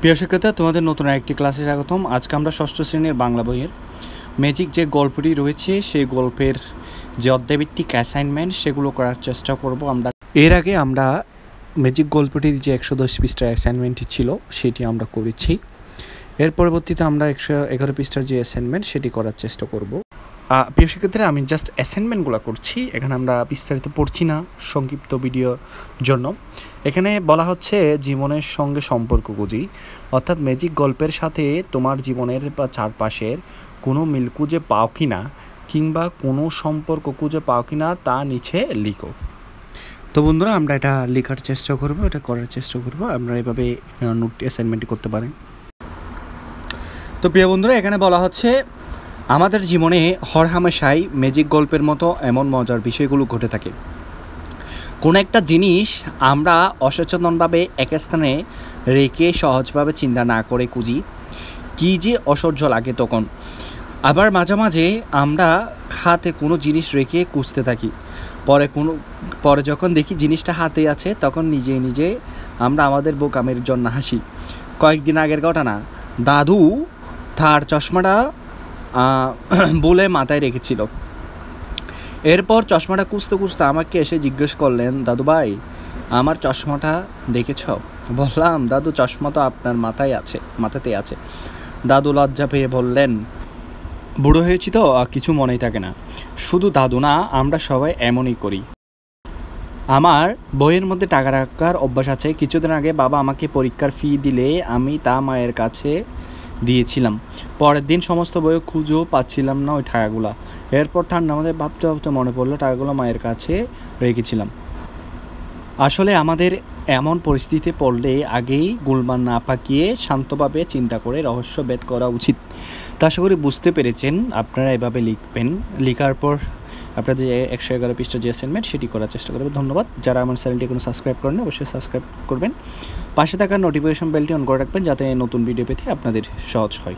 প্রিয় শিক্ষার্থী, তোমাদের নতুন একটি ক্লাসে স্বাগতম। আজকে আমরা ষষ্ঠ শ্রেণীর বাংলা বইয়ের ম্যাজিক যে গল্পটি রয়েছে সেই গল্পের যে অধ্যায়ভিত্তিক অ্যাসাইনমেন্ট সেগুলো করার চেষ্টা করব। এর আগে আমরা ম্যাজিক গল্পটির যে 110 পৃষ্ঠার অ্যাসাইনমেন্টটি ছিল সেটি আমরা করেছি। এর পরবর্তীতে আমরা 111 পৃষ্ঠার যে অ্যাসাইনমেন্ট সেটি করার চেষ্টা করব। প্রিয় শিক্ষার্থীরা, আমি জাস্ট অ্যাসাইনমেন্টগুলো করছি, এখানে আমরা বিস্তারিত পড়ছি না সংক্ষিপ্ত ভিডিওর জন্য। এখানে বলা হচ্ছে জীবনের সঙ্গে সম্পর্ক খুঁজি, অর্থাৎ ম্যাজিক গল্পের সাথে তোমার জীবনের বা চারপাশের কোনো মিল খুঁজে পাও কি না, কিংবা কোনো সম্পর্ক খুঁজে পাও কি না তা নিচে লিখো। তো বন্ধুরা, আমরা এটা লেখার চেষ্টা করব, এটা করার চেষ্টা করব। আমরা এভাবে নোট অ্যাসাইনমেন্ট করতে পারেন। তো প্রিয় বন্ধুরা, এখানে বলা হচ্ছে আমাদের জীবনে হরহামেশাই ম্যাজিক গল্পের মতো এমন মজার বিষয়গুলো ঘটে থাকে। কোনো একটা জিনিস আমরা অসচেতনভাবে এক স্থানে রেখে সহজভাবে চিন্তা না করে খুঁজি, কী যে অসহ্য লাগে তখন। আবার মাঝে মাঝে আমরা হাতে কোনো জিনিস রেখে খুঁজতে থাকি, পরে যখন দেখি জিনিসটা হাতে আছে তখন নিজে নিজে আমরা আমাদের বোকামের জন্য হাসি। কয়েকদিন আগের ঘটনা, দাদু তার চশমাটা বলে মাথায় রেখেছিল। এরপর চশমাটা খুঁজতে খুঁজতে আমাকে এসে জিজ্ঞেস করলেন, দাদু ভাই, আমার চশমাটা দেখেছ? বললাম, দাদু, চশমা তো আপনার মাথাতে আছে। দাদু লজ্জা পেয়ে বললেন, বুড়ো হয়েছি তো কিছু মনেই থাকে না। শুধু দাদু না, আমরা সবাই এমনই করি। আমার বইয়ের মধ্যে টাকা রাখার অভ্যাস আছে। কিছুদিন আগে বাবা আমাকে পরীক্ষার ফি দিলে আমি তা মায়ের কাছে দিয়েছিলাম। পরের দিন সমস্ত বইও খুঁজেও পাচ্ছিলাম না ওই টাকাগুলো। এরপর ঠান্ডা মাথায় ভাবতে ভাবতে মনে পড়লো টাকাগুলো মায়ের কাছে রেখেছিলাম। আসলে আমাদের এমন পরিস্থিতিতে পড়লে আগেই গোলমাল না পাকিয়ে শান্তভাবে চিন্তা করে রহস্য ভেদ করা উচিত। তা আশা করি বুঝতে পেরেছেন। আপনারা এভাবে লিখবেন। লেখার পর আপনাদের যে 111 পৃষ্ঠা যে অ্যাসাইনমেন্ট সেটি করার চেষ্টা করবেন। ধন্যবাদ। যারা আমার চ্যানেলটি এখনো সাবস্ক্রাইব করেন অবশ্যই সাবস্ক্রাইব করবেন। পাশে থাকা নোটিফিকেশন বেলটি অন করে রাখবেন যাতে নতুন ভিডিও পেতে আপনাদের সহজ হয়।